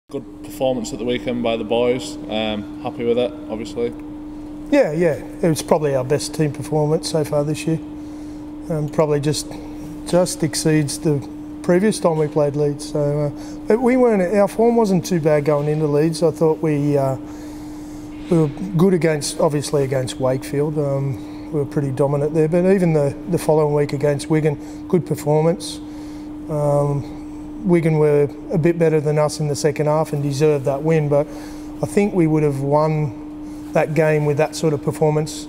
Good performance at the weekend by the boys. Happy with it, obviously. Yeah. It was probably our best team performance so far this year. Probably just exceeds the previous time we played Leeds. So, but our form wasn't too bad going into Leeds. I thought we were good against Wakefield. We were pretty dominant there. But even the following week against Wigan, good performance. Wigan were a bit better than us in the second half and deserved that win, but I think we would have won that game with that sort of performance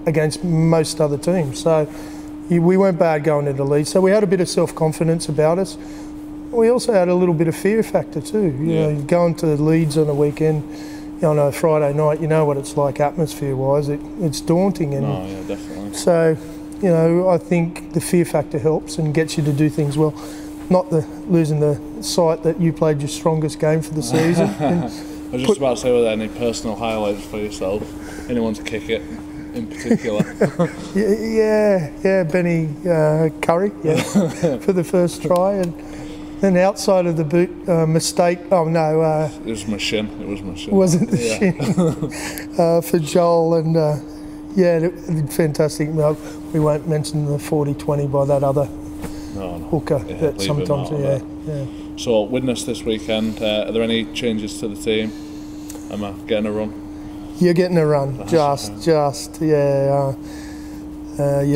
against most other teams. So we weren't bad going into Leeds. So we had a bit of self-confidence about us. We also had a little bit of fear factor too. You know, going to Leeds on a weekend, on a Friday night, you know what it's like atmosphere-wise. It's daunting. And oh, yeah, definitely. So, I think the fear factor helps and gets you to do things well. Not losing the sight that you played your strongest game for the season. I was just about to say, were there any personal highlights for yourself? Anyone to kick it in particular? Benny Curry, for the first try, and then outside of the boot mistake. Oh no, it was my shin. Wasn't the shin for Joel and fantastic. No, we won't mention the 40-20 by that other. No. Hooker that sometimes, So Widnes this weekend. Are there any changes to the team? Am I getting a run? You're getting a run. You'll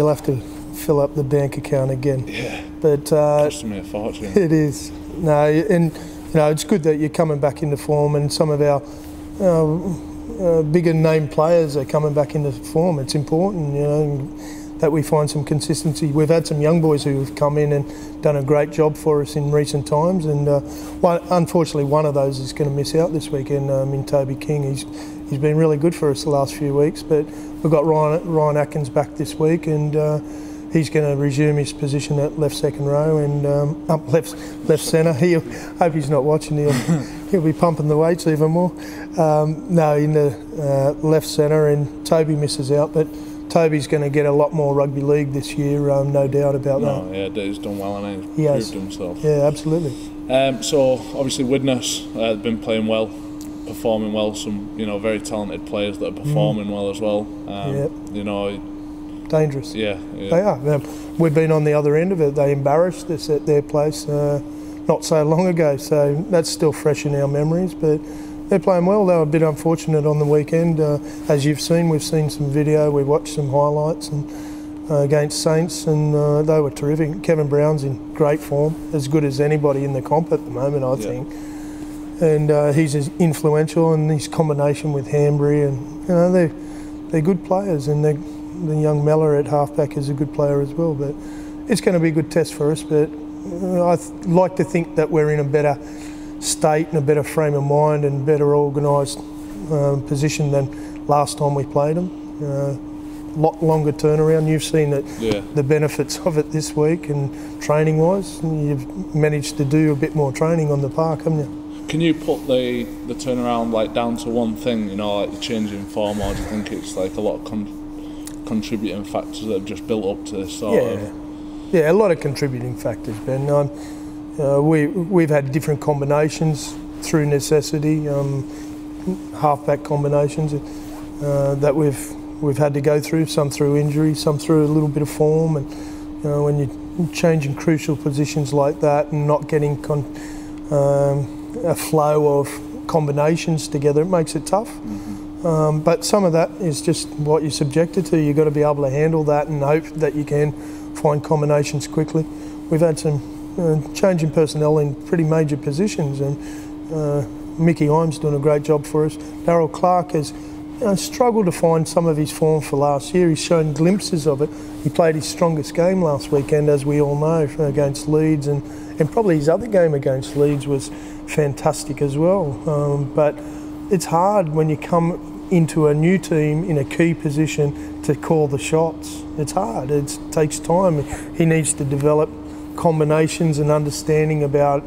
have to fill up the bank account again. Yeah. But costing me a fortune. It is. No, and it's good that you're coming back into form, and some of our bigger name players are coming back into form. It's important, that we find some consistency. We've had some young boys who have come in and done a great job for us in recent times, and unfortunately one of those is going to miss out this weekend in Toby King. He's been really good for us the last few weeks, but we've got Ryan Atkins back this week, and he's going to resume his position at left second row and left centre. Hope he's not watching. He'll be pumping the weights even more. In the left centre, and Toby misses out, but Toby's going to get a lot more rugby league this year, no doubt about that. Yeah, he's done well and he's proved himself. Yeah, absolutely. So obviously Widnes have been playing well, performing well. Some very talented players that are performing well as well. Dangerous. Yeah. They are. We've been on the other end of it. They embarrassed us at their place not so long ago, so that's still fresh in our memories. But they're playing well. They were a bit unfortunate on the weekend. As you've seen, we've seen some video, we watched some highlights and against Saints, and they were terrific. Kevin Brown's in great form, as good as anybody in the comp at the moment, I think. And he's influential, and his combination with Hanbury, and they're good players, and the young Meller at halfback is a good player as well. But it's going to be a good test for us, but I'd like to think that we're in a better state and a better frame of mind and better organised position than last time we played them. A lot longer turnaround. You've seen the benefits of it this week, and training wise, you've managed to do a bit more training on the park, haven't you? Can you put the turnaround down to one thing, like the change in form, or do you think it's a lot of contributing factors that have just built up to this sort of? Yeah, a lot of contributing factors, Ben. We've had different combinations through necessity, halfback combinations that we've had to go through. Some through injury, some through a little bit of form, and when you're changing crucial positions like that and not getting a flow of combinations together, it makes it tough. But some of that is just what you're subjected to. You've got to be able to handle that and hope that you can find combinations quickly. We've had some changing personnel in pretty major positions, and Mickey Himes doing a great job for us. Darryl Clark has struggled to find some of his form for last year. He's shown glimpses of it. He played his strongest game last weekend, as we all know, against Leeds, and probably his other game against Leeds was fantastic as well. But it's hard when you come into a new team in a key position to call the shots. It's hard. It takes time. He needs to develop combinations and understanding about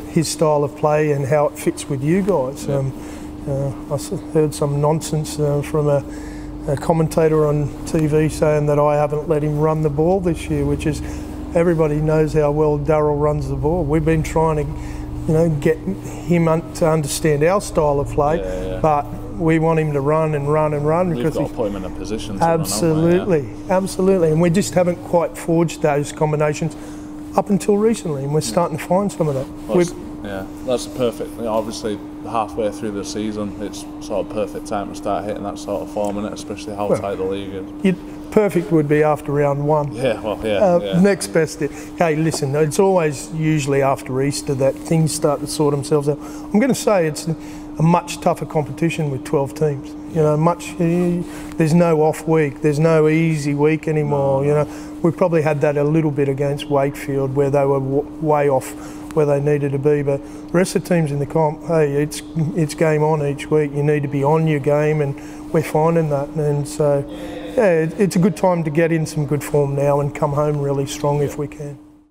his style of play and how it fits with you guys. I heard some nonsense from a commentator on TV saying that I haven't let him run the ball this year, which is, everybody knows how well Darryl runs the ball. We've been trying to get him to understand our style of play, but we want him to run and run and run. You've got to put him in a position to absolutely, absolutely. And we just haven't quite forged those combinations up until recently, and we're starting to find some of that. That's perfect. Obviously, halfway through the season, it's sort of perfect time to start hitting that sort of form, innit? Especially how tight the league is. Perfect would be after round one. Next best. Hey, listen, it's always usually after Easter that things start to sort themselves out. I'm going to say it's a much tougher competition with 12 teams. There's no off week. There's no easy week anymore. We probably had that a little bit against Wakefield, where they were way off where they needed to be. But the rest of the teams in the comp, hey, it's game on each week. You need to be on your game, and we're finding that. And so, it's a good time to get in some good form now and come home really strong if we can.